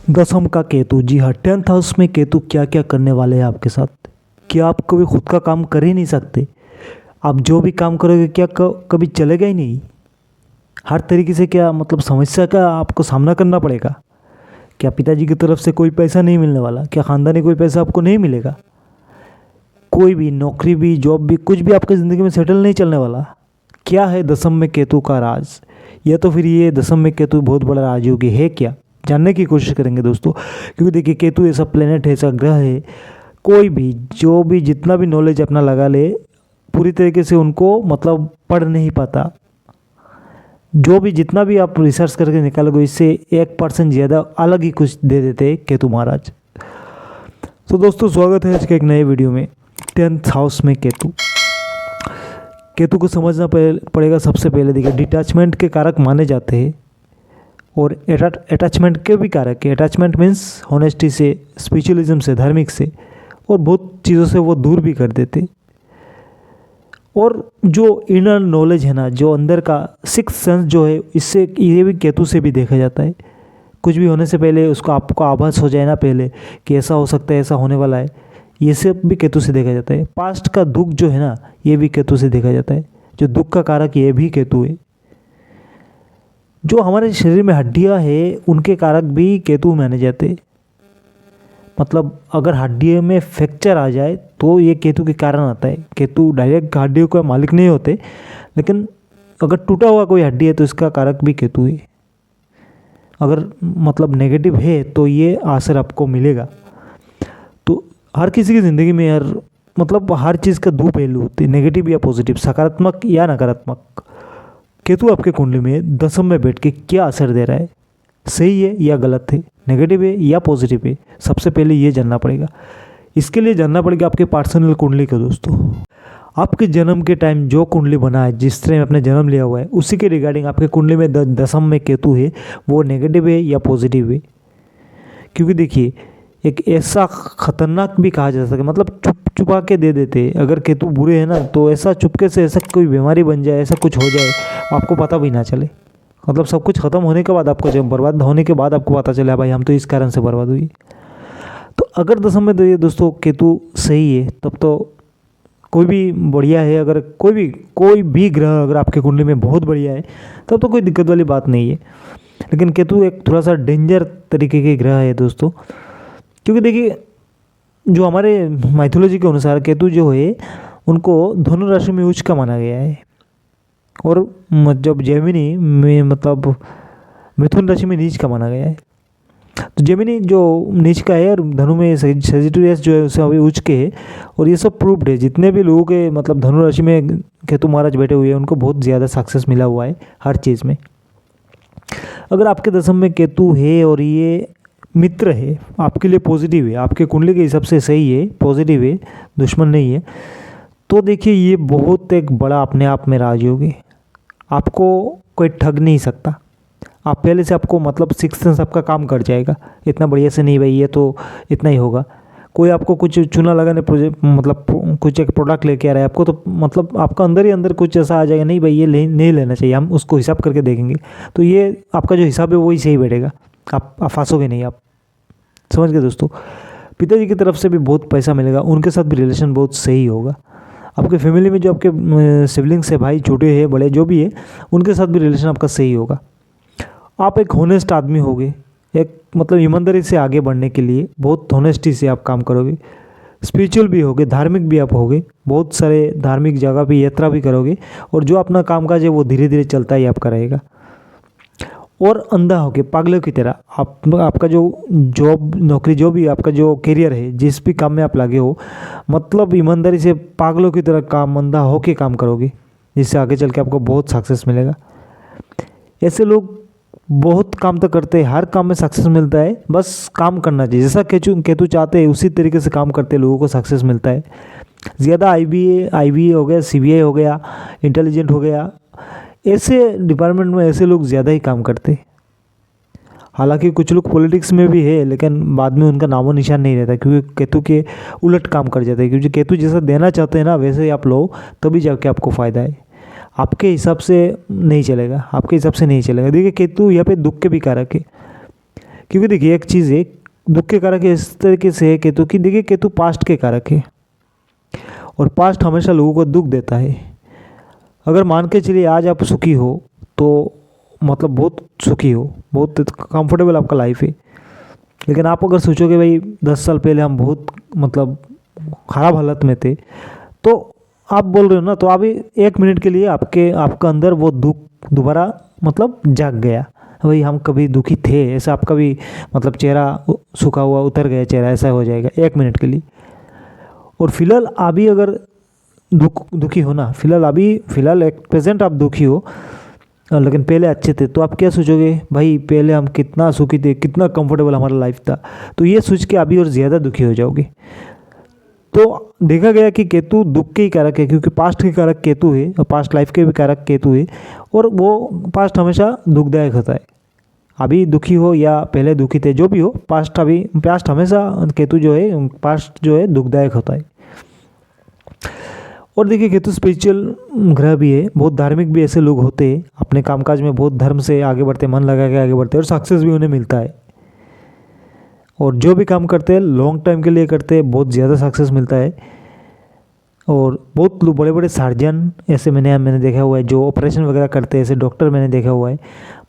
दसम का केतु, जी हाँ, 10th हाउस में केतु क्या क्या करने वाले हैं आपके साथ। क्या आप कभी खुद का काम कर ही नहीं सकते? आप जो भी काम करोगे क्या कभी चलेगा ही नहीं? हर तरीके से क्या मतलब समस्या का आपको सामना करना पड़ेगा। क्या पिताजी की तरफ से कोई पैसा नहीं मिलने वाला? क्या ख़ानदानी कोई पैसा आपको नहीं मिलेगा? कोई भी नौकरी भी जॉब भी कुछ भी आपकी ज़िंदगी में सेटल नहीं चलने वाला। क्या है दसम में केतु का राज? या तो फिर ये दसम में केतु बहुत बड़ा राजयोगी है क्या? जानने की कोशिश करेंगे दोस्तों, क्योंकि देखिए केतु ऐसा प्लेनेट है, ऐसा ग्रह है, कोई भी जो भी जितना भी नॉलेज अपना लगा ले पूरी तरीके से उनको मतलब पढ़ नहीं पाता। जो भी जितना भी आप रिसर्च करके निकालोगे इससे 1% ज़्यादा अलग ही कुछ दे देते हैं केतु महाराज। तो दोस्तों स्वागत है आज के एक नए वीडियो में। 10th हाउस में केतु, केतु को समझना पड़ेगा। सबसे पहले देखिए डिटैचमेंट के कारक माने जाते हैं और अटैचमेंट के भी कारक है। अटैचमेंट मीन्स होनेस्टी से, स्पिरिचुअलिज्म से, धार्मिक से, और बहुत चीज़ों से वो दूर भी कर देते। और जो इनर नॉलेज है ना, जो अंदर का सिक्स्थ सेंस जो है, इससे ये भी केतु से भी देखा जाता है। कुछ भी होने से पहले उसको आपको आभास हो जाए ना पहले कि ऐसा हो सकता है, ऐसा होने वाला है, ये सब भी केतु से देखा जाता है। पास्ट का दुख जो है ना, ये भी केतु से देखा जाता है। जो दुख का कारक ये भी केतु है। जो हमारे शरीर में हड्डियां है उनके कारक भी केतु माने जाते। मतलब अगर हड्डियों में फ्रैक्चर आ जाए तो ये केतु के कारण आता है। केतु डायरेक्ट हड्डियों का मालिक नहीं होते, लेकिन अगर टूटा हुआ कोई हड्डी है तो इसका कारक भी केतु है। अगर मतलब नेगेटिव है तो ये असर आपको मिलेगा। तो हर किसी की ज़िंदगी में यार मतलब हर चीज़ का दो पहलू होते हैं, नेगेटिव या पॉजिटिव, सकारात्मक या नकारात्मक। केतु आपके कुंडली में दसम में बैठ के क्या असर दे रहा है, सही है या गलत है, नेगेटिव है या पॉजिटिव है, सबसे पहले ये जानना पड़ेगा। इसके लिए जानना पड़ेगा आपके पर्सनल कुंडली को दोस्तों। आपके जन्म के टाइम जो कुंडली बना है, जिस तरह आपने जन्म लिया हुआ है, उसी के रिगार्डिंग आपके कुंडली में दसम में केतु है वो नेगेटिव है या पॉजिटिव है। क्योंकि देखिए एक ऐसा खतरनाक भी कहा जा सकता है, मतलब छुपा के दे देते। अगर केतु बुरे हैं ना तो ऐसा चुपके से ऐसा कोई बीमारी बन जाए, ऐसा कुछ हो जाए आपको पता भी ना चले। मतलब सब कुछ ख़त्म होने के बाद आपको, जब बर्बाद होने के बाद आपको पता चला भाई हम तो इस कारण से बर्बाद हुई। तो अगर दसम में ये दोस्तों केतु सही है तब तो कोई भी बढ़िया है। अगर कोई भी ग्रह अगर आपके कुंडली में बहुत बढ़िया है तब तो कोई दिक्कत वाली बात नहीं है। लेकिन केतु एक थोड़ा सा डेंजर तरीके के ग्रह है दोस्तों। क्योंकि देखिए जो हमारे माइथोलॉजी के अनुसार केतु जो है उनको धनु राशि में उच्च का माना गया है, और जब जेमिनी में मतलब मिथुन राशि में नीच का माना गया है। तो जेमिनी जो नीच का है और धनु में सेजिटेरियस जो है उसे अभी उच्च के है। और ये सब प्रूव्ड है, जितने भी लोगों के मतलब धनु राशि में केतु महाराज बैठे हुए हैं उनको बहुत ज़्यादा सक्सेस मिला हुआ है हर चीज़ में। अगर आपके दसम में केतु है और ये मित्र है, आपके लिए पॉजिटिव है, आपके कुंडली के हिसाब से सही है, पॉजिटिव है, दुश्मन नहीं है, तो देखिए ये बहुत एक बड़ा अपने आप में राजयोग है। आपको कोई ठग नहीं सकता। आप पहले से आपको मतलब सिक्स्थ सेंस आपका काम कर जाएगा इतना बढ़िया से, नहीं भाई ये तो इतना ही होगा। कोई आपको कुछ चूना लगाने मतलब कुछ एक प्रोडक्ट लेके आ रहा है आपको, तो मतलब आपका अंदर ही अंदर कुछ ऐसा आ जाएगा, नहीं भाई ये नहीं लेना चाहिए, हम उसको हिसाब करके देखेंगे। तो ये आपका जो हिसाब है वही सही बैठेगा, आप फांसोगे नहीं। आप समझ गए दोस्तों। पिताजी की तरफ से भी बहुत पैसा मिलेगा, उनके साथ भी रिलेशन बहुत सही होगा। आपके फैमिली में जो आपके सिबलिंग्स है, भाई छोटे हैं बड़े जो भी है, उनके साथ भी रिलेशन आपका सही होगा। आप एक होनेस्ट आदमी होगे, एक मतलब ईमानदारी से आगे बढ़ने के लिए बहुत होनेस्टी से आप काम करोगे। स्पिरिचुअल भी होगे, धार्मिक भी आप होगे, बहुत सारे धार्मिक जगह पे यात्रा भी करोगे, और जो अपना कामकाज है वो धीरे धीरे चलता ही आपका रहेगा। और अंधा होके पागलों की तरह आपका जो जॉब नौकरी जो भी आपका जो करियर है, जिस भी काम में आप लगे हो, मतलब ईमानदारी से पागलों की तरह काम, अंधा होके काम करोगे, जिससे आगे चल के आपको बहुत सक्सेस मिलेगा। ऐसे लोग बहुत काम तो करते हैं, हर काम में सक्सेस मिलता है, बस काम करना चाहिए। जैसा केतु चाहते हैं उसी तरीके से काम करते लोगों को सक्सेस मिलता है। ज़्यादा आईबीए हो गया, सीबीआई हो गया, इंटेलिजेंट हो गया, ऐसे डिपार्टमेंट में ऐसे लोग ज़्यादा ही काम करते। हालांकि कुछ लोग पॉलिटिक्स में भी है, लेकिन बाद में उनका नामो निशान नहीं रहता, क्योंकि केतु के उलट काम कर जाते हैं। क्योंकि केतु जैसा देना चाहते हैं ना वैसे ही आप लो, तभी जाके आपको फ़ायदा है। आपके हिसाब से नहीं चलेगा, आपके हिसाब से नहीं चलेगा। देखिए केतु यहाँ पे दुख के भी कारक है। क्योंकि देखिए एक चीज़ है, दुख के कारक इस तरीके से है केतु की, देखिए केतु पास्ट के कारक है और पास्ट हमेशा लोगों को दुख देता है। अगर मान के चलिए आज आप सुखी हो तो मतलब बहुत सुखी हो, बहुत कंफर्टेबल आपका लाइफ है, लेकिन आप अगर सोचोगे भाई 10 साल पहले हम बहुत मतलब ख़राब हालत में थे, तो आप बोल रहे हो ना, तो अभी 1 मिनट के लिए आपका अंदर वो दुख दोबारा मतलब जाग गया, भाई हम कभी दुखी थे, ऐसा आपका भी मतलब चेहरा सूखा हुआ उतर गया चेहरा, ऐसा हो जाएगा 1 मिनट के लिए। और फिलहाल अभी अगर दुखी हो ना, फिलहाल एक प्रेजेंट आप दुखी हो, लेकिन पहले अच्छे थे, तो आप क्या सोचोगे, भाई पहले हम कितना सुखी थे, कितना कंफर्टेबल हमारा लाइफ था, तो ये सोच के अभी और ज़्यादा दुखी हो जाओगे। तो देखा गया कि केतु दुख के ही कारक है, क्योंकि पास्ट के कारक केतु है और पास्ट लाइफ के भी कारक केतु है, और वो पास्ट हमेशा दुखदायक होता है। अभी दुखी हो या पहले दुखी थे, जो भी हो, पास्ट हमेशा केतु जो है, पास्ट जो है दुखदायक होता है। और देखिए केतु स्पिरिचुअल ग्रह भी है, बहुत धार्मिक भी ऐसे लोग होते हैं, अपने कामकाज में बहुत धर्म से आगे बढ़ते, मन लगा के आगे बढ़ते, और सक्सेस भी उन्हें मिलता है। और जो भी काम करते हैं लॉन्ग टाइम के लिए करते हैं, बहुत ज़्यादा सक्सेस मिलता है। और बहुत बड़े बड़े सर्जन ऐसे मैंने देखा हुआ है, जो ऑपरेशन वगैरह करते हैं, ऐसे डॉक्टर मैंने देखा हुआ है।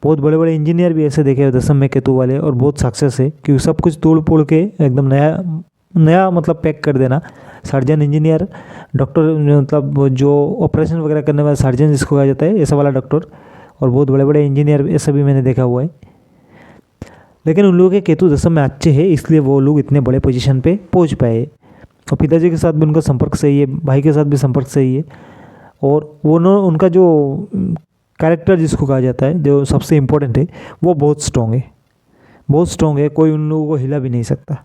बहुत बड़े बड़े इंजीनियर भी ऐसे देखे हुए दशम में केतु वाले, और बहुत सक्सेस है, क्योंकि सब कुछ तोड़ फोड़ के एकदम नया मतलब पैक कर देना। सर्जन, इंजीनियर, डॉक्टर, मतलब जो ऑपरेशन वगैरह करने वाला सर्जन जिसको कहा जाता है, ऐसा वाला डॉक्टर, और बहुत बड़े बड़े इंजीनियर ऐसा भी मैंने देखा हुआ है। लेकिन उन लोगों के केतु दशम में अच्छे हैं, इसलिए वो लोग इतने बड़े पोजीशन पे पहुंच पाए। और पिताजी के साथ भी उनका संपर्क सही है, भाई के साथ भी संपर्क सही है, और उनका जो कैरेक्टर जिसको कहा जाता है, जो सबसे इम्पोर्टेंट है, वो बहुत स्ट्रॉन्ग है, कोई उन लोगों को हिला भी नहीं सकता।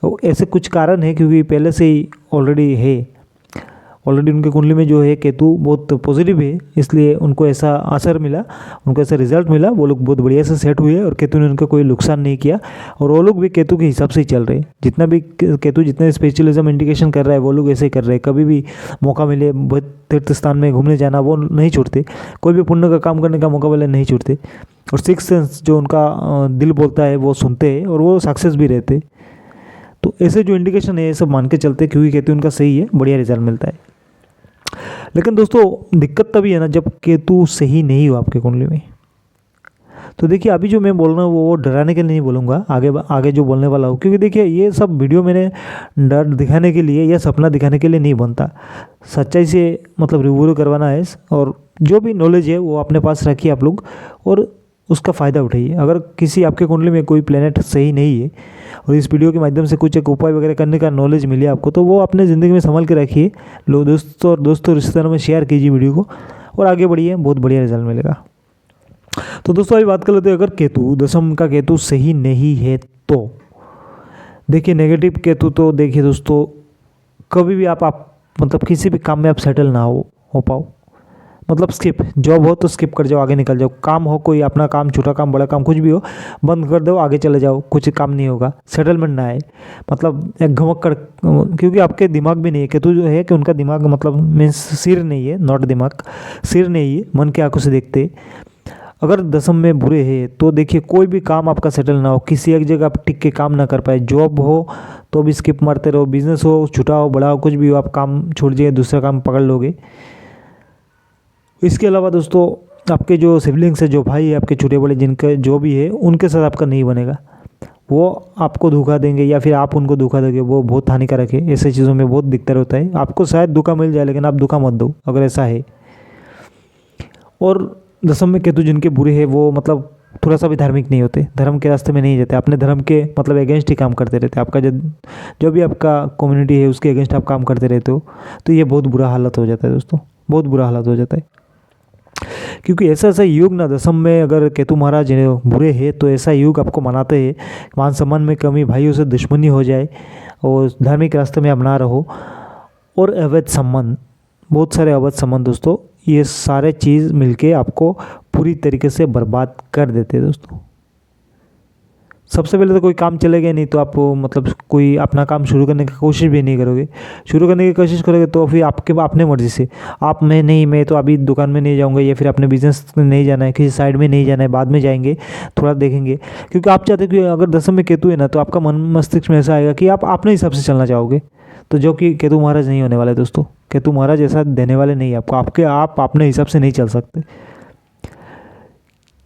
तो ऐसे कुछ कारण है, क्योंकि पहले से ही ऑलरेडी उनके कुंडली में जो है केतु बहुत पॉजिटिव है, इसलिए उनको ऐसा असर मिला, उनको ऐसा रिजल्ट मिला, वो लोग बहुत बढ़िया से सेट हुए, और केतु ने उनका कोई नुकसान नहीं किया, और वो लोग भी केतु के हिसाब से ही चल रहे हैं। जितना भी केतु जितने स्पिरिचुअलिज्म इंडिकेशन कर रहा है, वो लोग ऐसे ही कर रहे हैं। कभी भी मौका मिले तीर्थ स्थान में घूमने जाना, वो नहीं छोड़ते, कोई भी पुण्य का काम करने का मौका मिले नहीं छोड़ते, और सिक्स सेंस जो उनका दिल बोलता है वो सुनते हैं, और वो सक्सेस भी रहते। तो ऐसे जो इंडिकेशन है ये सब मान के चलते, क्योंकि केतु उनका सही है, बढ़िया रिजल्ट मिलता है। लेकिन दोस्तों दिक्कत तभी है ना जब केतु सही नहीं हो आपके कुंडली में। तो देखिए अभी जो मैं बोल रहा हूँ वो डराने के लिए नहीं बोलूँगा, आगे जो बोलने वाला हूँ, क्योंकि देखिए ये सब वीडियो मैंने डर दिखाने के लिए या सपना दिखाने के लिए नहीं बनता, सच्चाई से मतलब रिव्यू करवाना है। और जो भी नॉलेज है वो अपने पास रखिए आप लोग, और उसका फ़ायदा उठाइए। अगर किसी आपके कुंडली में कोई प्लेनेट सही नहीं है, और इस वीडियो के माध्यम से कुछ एक उपाय वगैरह करने का नॉलेज मिले आपको, तो वो अपने ज़िंदगी में संभाल के रखिए। लोग दोस्तों रिश्तेदारों में शेयर कीजिए वीडियो को, और आगे बढ़िए, बहुत बढ़िया रिजल्ट मिलेगा। तो दोस्तों अभी बात कर लेते हैं, अगर केतु दशम का केतु सही नहीं है तो देखिए नेगेटिव केतु, तो देखिए दोस्तों कभी भी आप मतलब किसी भी काम में आप सेटल ना हो पाओ, मतलब स्किप, जॉब हो तो स्किप कर जाओ, आगे निकल जाओ, काम हो कोई अपना काम, छोटा काम बड़ा काम कुछ भी हो, बंद कर दो, आगे चले जाओ, कुछ काम नहीं होगा, सेटलमेंट ना आए, मतलब एक घमक्कड़, क्योंकि आपके दिमाग भी नहीं है। केतु जो है कि उनका दिमाग मतलब मीन्स सिर नहीं है, नॉट दिमाग, सिर नहीं है, मन के आंखों से देखते। अगर दशम में बुरे हैं तो देखिए कोई भी काम आपका सेटल ना हो, किसी एक जगह आप टिक के काम ना कर पाए, जॉब हो तो भी स्किप मारते रहो, बिजनेस हो छोटा हो बड़ा हो कुछ भी हो, आप काम छोड़ दिए दूसरा काम पकड़ लोगे। इसके अलावा दोस्तों आपके जो सिबलिंग्स है, जो भाई है आपके छोटे बड़े, जिनके जो भी है, उनके साथ आपका नहीं बनेगा, वो आपको धोखा देंगे या फिर आप उनको धोखा दोगे, वो बहुत हानिकारक है। ऐसे चीज़ों में बहुत दिक्कत होता है, आपको शायद धोखा मिल जाए लेकिन आप धोखा मत दो अगर ऐसा है। और दशम में केतु जिनके बुरे हैं वो मतलब थोड़ा सा भी धार्मिक नहीं होते, धर्म के रास्ते में नहीं जाते, अपने धर्म के मतलब अगेंस्ट ही काम करते रहते, आपका जो भी आपका कम्युनिटी है उसके अगेंस्ट आप काम करते रहते हो, तो ये बहुत बुरा हालत हो जाता है दोस्तों, बहुत बुरा हालत हो जाता है। क्योंकि ऐसा युग ना दशम में अगर केतु महाराज बुरे हैं तो ऐसा युग आपको मनाते हैं, मान सम्मान में कमी, भाइयों से दुश्मनी हो जाए, और धार्मिक रास्ते में आप ना रहो, और अवैध संबंध, बहुत सारे अवैध संबंध दोस्तों, ये सारे चीज़ मिलके आपको पूरी तरीके से बर्बाद कर देते हैं दोस्तों। सबसे पहले तो कोई काम चलेगा नहीं तो आप मतलब कोई अपना काम शुरू करने की कोशिश भी नहीं करोगे। शुरू करने की कोशिश करोगे तो फिर आपके अपने मर्जी से आप मैं तो अभी दुकान में नहीं जाऊँगा या फिर अपने बिजनेस में नहीं जाना है, किसी साइड में नहीं जाना है, बाद में जाएंगे, थोड़ा देखेंगे। क्योंकि आप चाहते हो कि अगर दसम में केतु है ना तो आपका मन मस्तिष्क में ऐसा आएगा कि आप अपने हिसाब से चलना चाहोगे, तो जो कि केतु महाराज नहीं होने वाले दोस्तों। केतु महाराज ऐसा देने वाले नहीं आपको, आप अपने हिसाब से नहीं चल सकते।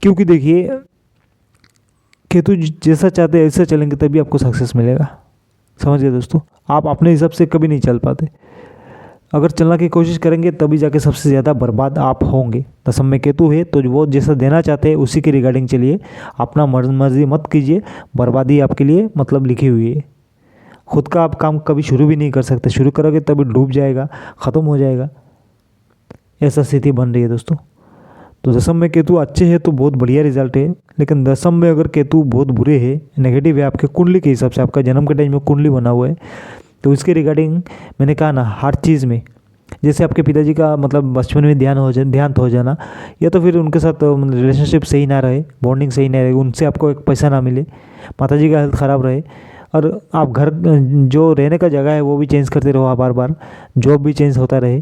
क्योंकि देखिए केतु जैसा चाहते हैं ऐसा चलेंगे तभी आपको सक्सेस मिलेगा, समझ गए दोस्तों। आप अपने हिसाब से कभी नहीं चल पाते, अगर चलने की कोशिश करेंगे तभी जाके सबसे ज़्यादा बर्बाद आप होंगे। दसम में केतु है तो वो जैसा देना चाहते हैं उसी के रिगार्डिंग चलिए, अपना मर्जी मत कीजिए, बर्बादी आपके लिए मतलब लिखी हुई है। खुद का आप काम कभी शुरू भी नहीं कर सकते, शुरू करोगे तभी डूब जाएगा, ख़त्म हो जाएगा, ऐसा स्थिति बन रही है दोस्तों। तो दसम में केतु अच्छे हैं तो बहुत बढ़िया रिजल्ट है, लेकिन दसम में अगर केतु बहुत बुरे हैं, नेगेटिव है आपके कुंडली के हिसाब से, आपका जन्म के टाइम में कुंडली बना हुआ है, तो इसके रिगार्डिंग मैंने कहा ना हर चीज़ में, जैसे आपके पिताजी का मतलब बचपन में ध्यान हो जाना, या तो फिर उनके साथ रिलेशनशिप सही ना रहे, बॉन्डिंग सही ना रहे, उनसे आपको एक पैसा ना मिले, माताजी का हेल्थ ख़राब रहे, और आप घर जो रहने का जगह है वो भी चेंज करते रहो बार बार, जॉब भी चेंज होता रहे,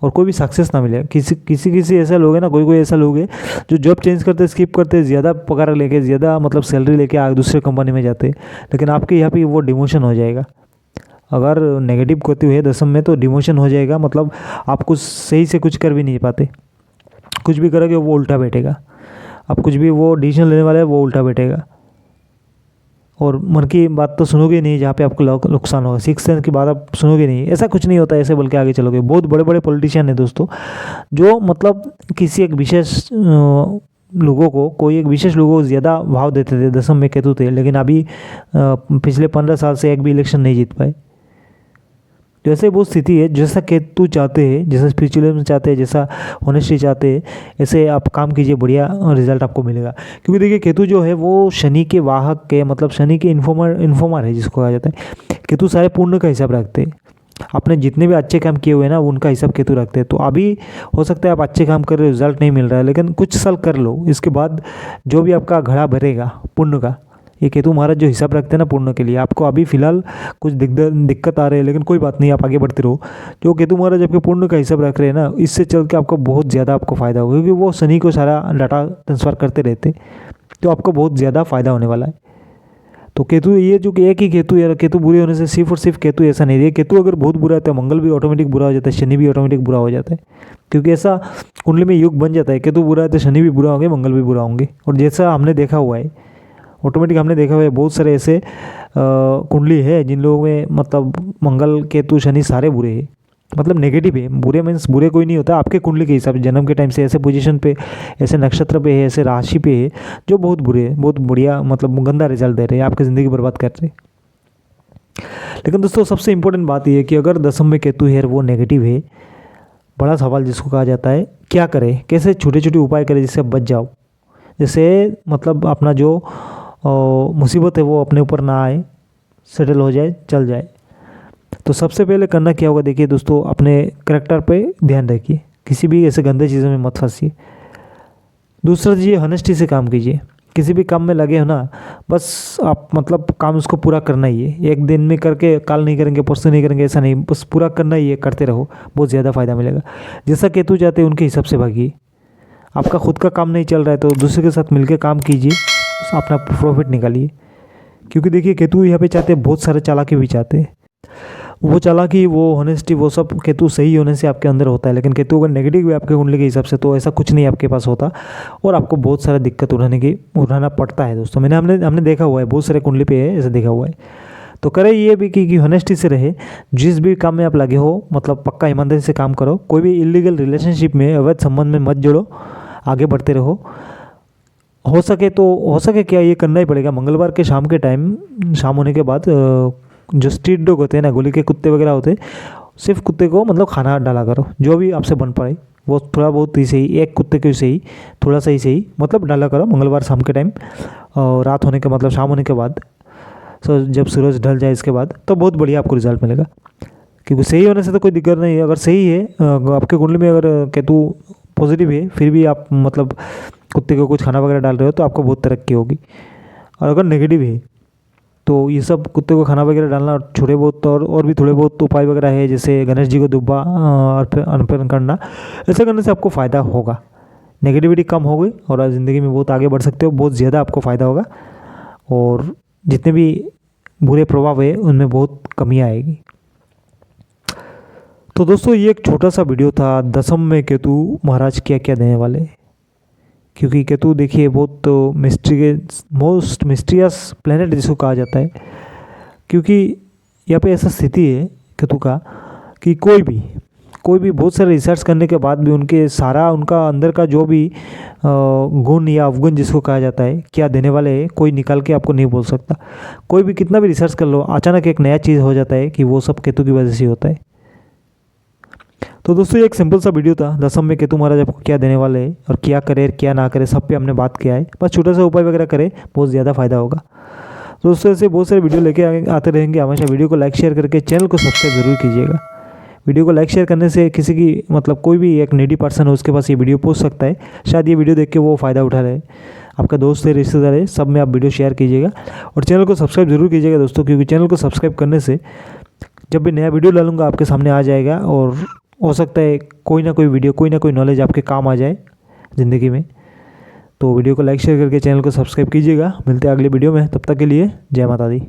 और कोई भी सक्सेस ना मिले। किसी ऐसा लोग है ना, कोई ऐसा लोग है जो जॉब चेंज करते, स्किप करते, ज़्यादा पगार लेके, ज़्यादा मतलब सैलरी लेके आगे दूसरे कंपनी में जाते, लेकिन आपके यहाँ पे वो डिमोशन हो जाएगा। अगर नेगेटिव केतु है दसम में तो डिमोशन हो जाएगा, मतलब आप कुछ सही से कुछ कर भी नहीं पाते, कुछ भी करोगे वो उल्टा बैठेगा, आप कुछ भी वो डिसीजन लेने वाले हैं वो उल्टा बैठेगा, और मन की बात तो सुनोगे नहीं, जहाँ पे आपको नुकसान होगा। 6 सेंस की बात आप सुनोगे नहीं, ऐसा कुछ नहीं होता, ऐसे बोल के आगे चलोगे। बहुत बड़े बड़े पॉलिटिशियन हैं दोस्तों, जो मतलब किसी एक विशेष लोगों को ज़्यादा भाव देते थे, दसम में केतु थे, लेकिन अभी पिछले 15 साल से एक भी इलेक्शन नहीं जीत पाए। तो ऐसे बहुत स्थिति है, जैसा केतु चाहते हैं, जैसा स्पिरिचुअलिज्म चाहते हैं, जैसा होनेस्टी चाहते हैं, ऐसे आप काम कीजिए, बढ़िया रिजल्ट आपको मिलेगा। क्योंकि देखिए केतु जो है वो शनि के वाहक के, मतलब शनि के इन्फॉर्मर है जिसको कहा जाता है। केतु सारे पुण्य का हिसाब रखते हैं, आपने जितने भी अच्छे काम किए हुए हैं ना उनका हिसाब केतु रखते हैं। तो अभी हो सकता है आप अच्छे काम कर रहे हो, रिजल्ट नहीं मिल रहा है, लेकिन कुछ साल कर लो, इसके बाद जो भी आपका घड़ा भरेगा पुण्य का, ये केतु महाराज जो हिसाब रखते हैं ना पुण्य के लिए, आपको अभी फिलहाल कुछ दिक्कत आ रही है, लेकिन कोई बात नहीं, आप आगे बढ़ते रहो। जो केतु महाराज आपके पुण्य का हिसाब रख रहे हैं ना, इससे चल के आपको बहुत ज़्यादा आपको फ़ायदा होगा, क्योंकि वो शनि को सारा डाटा ट्रांसफ़र करते रहते, तो आपको बहुत ज़्यादा फ़ायदा होने वाला है। तो केतु ये जो कि एक ही केतु है, केतु बुरे होने से सिर्फ और सिर्फ केतु ऐसा नहीं है, केतु अगर बहुत बुरा है तो मंगल भी ऑटोमेटिक बुरा हो जाता है, शनि भी ऑटोमेटिक बुरा हो जाता है, क्योंकि ऐसा कुंडली में युग बन जाता है। केतु बुरा है तो शनि भी बुरा होंगे, मंगल भी बुरा होंगे। और जैसा हमने देखा हुआ है, ऑटोमेटिक हमने देखा हुआ है, बहुत सारे ऐसे कुंडली है जिन लोगों में मतलब मंगल केतु शनि सारे बुरे हैं, मतलब नेगेटिव है। बुरे मीन्स बुरे कोई नहीं होता, आपके कुंडली के हिसाब से जन्म के टाइम से ऐसे पोजीशन पे, ऐसे नक्षत्र पे है, ऐसे राशि पे है जो बहुत बुरे है, बहुत बढ़िया मतलब गंदा रिजल्ट दे रहे हैं, आपकी ज़िंदगी बर्बाद कर रहे हैं। लेकिन दोस्तों सबसे इंपॉर्टेंट बात यह है कि अगर दसम में केतु है वो नेगेटिव है, बड़ा सवाल जिसको कहा जाता है क्या करें, कैसे छोटे छोटे उपाय करें जिससे आप बच जाओ, जैसे मतलब अपना जो मुसीबत है वो अपने ऊपर ना आए, सेटल हो जाए, चल जाए। तो सबसे पहले करना क्या होगा, देखिए दोस्तों, अपने करेक्टर पे ध्यान रखिए, किसी भी ऐसे गंदे चीज़ों में मत फंसिए। दूसरा चीज़, हॉनेस्टी से काम कीजिए। किसी भी काम में लगे हो ना, बस आप मतलब काम उसको पूरा करना ही है, एक दिन में करके कल नहीं करेंगे, परसों नहीं करेंगे, ऐसा नहीं, बस पूरा करना ही है, करते रहो, बहुत ज़्यादा फ़ायदा मिलेगा। जैसा केतु चाहते हैं उनके हिसाब से भागिए। आपका खुद का काम नहीं चल रहा है तो दूसरे के साथ मिलकर काम कीजिए, अपना प्रॉफिट निकालिए। क्योंकि देखिए केतु यहाँ पे चाहते हैं, बहुत सारे चालाकी भी चाहते हैं, वो चालाकी, वो हॉनेस्टी, वो सब केतु सही होने से आपके अंदर होता है। लेकिन केतु अगर नेगेटिव है आपके कुंडली के हिसाब से तो ऐसा कुछ नहीं आपके पास होता, और आपको बहुत सारा दिक्कत उठाना पड़ता है दोस्तों। हमने देखा हुआ है, बहुत सारे कुंडली पे है ऐसा देखा हुआ है। तो करें ये भी कि हॉनेस्टी से रहे, जिस भी काम में आप लगे हो मतलब पक्का ईमानदारी से काम करो, कोई भी इलीगल रिलेशनशिप में, अवैध संबंध में मत जोड़ो, आगे बढ़ते रहो। हो सके क्या, ये करना ही पड़ेगा। मंगलवार के शाम के टाइम, शाम होने के बाद जो स्ट्रीट डॉग होते हैं ना, गली के कुत्ते वगैरह होते हैं, सिर्फ कुत्ते को मतलब खाना डाला करो, जो भी आपसे बन पाए, वो थोड़ा बहुत ही सही, एक कुत्ते को सही, थोड़ा सा ही सही, मतलब डाला करो मंगलवार शाम के टाइम, और रात होने के मतलब शाम होने के बाद, सो जब सूरज ढल जाए इसके बाद, तो बहुत बढ़िया आपको रिजल्ट मिलेगा। क्योंकि सही होने से तो कोई दिक्कत नहीं है, अगर सही है आपके कुंडली में, अगर केतु पॉजिटिव है, फिर भी आप मतलब कुत्ते को कुछ खाना वगैरह डाल रहे हो तो आपको बहुत तरक्की होगी। और अगर नेगेटिव है तो ये सब कुत्ते को खाना वगैरह डालना छोटे बहुत और भी थोड़े बहुत उपाय वगैरह है, जैसे गणेश जी को दुब्बा अर्पण करना। ऐसा करने से आपको फ़ायदा होगा, नेगेटिविटी कम होगी और आप ज़िंदगी में बहुत आगे बढ़ सकते हो, बहुत ज़्यादा आपको फ़ायदा होगा और जितने भी बुरे प्रभाव है उनमें बहुत कमी आएगी। तो दोस्तों ये एक छोटा सा वीडियो था दशम में केतु महाराज क्या क्या देने वाले, क्योंकि केतु देखिए बहुत मोस्ट मिस्टीरियस प्लेनेट जिसको कहा जाता है, क्योंकि यहाँ पे ऐसा स्थिति है केतु का कि कोई भी बहुत सारे रिसर्च करने के बाद भी उनका अंदर का जो भी गुण या अवगुण जिसको कहा जाता है क्या देने वाले है, कोई निकाल के आपको नहीं बोल सकता। कोई भी कितना भी रिसर्च कर लो, अचानक एक नया चीज़ हो जाता है कि वो सब केतु की वजह से होता है। तो दोस्तों ये एक सिंपल सा वीडियो था, दशम में केतु महाराज आपको क्या देने वाले हैं और क्या करे क्या ना करे सब पे हमने बात किया है। बस छोटा सा उपाय वगैरह करें, बहुत ज़्यादा फायदा होगा। तो दोस्तों ऐसे बहुत सारे वीडियो लेके आते रहेंगे हमेशा। वीडियो को लाइक शेयर करके चैनल को सब्सक्राइब जरूर कीजिएगा। वीडियो को लाइक शेयर करने से किसी की मतलब कोई भी एक नीडी पर्सन है उसके पास ये वीडियो पहुंच सकता है, शायद ये वीडियो देख के वो फ़ायदा उठा रहे। आपका दोस्त है, रिश्तेदार है, सब में आप वीडियो शेयर कीजिएगा और चैनल को सब्सक्राइब जरूर कीजिएगा दोस्तों, क्योंकि चैनल को सब्सक्राइब करने से जब भी नया वीडियो डालूंगा आपके सामने आ जाएगा और हो सकता है कोई ना कोई वीडियो, कोई ना कोई नॉलेज आपके काम आ जाए ज़िंदगी में। तो वीडियो को लाइक शेयर करके चैनल को सब्सक्राइब कीजिएगा। मिलते हैं अगले वीडियो में, तब तक के लिए जय माता दी।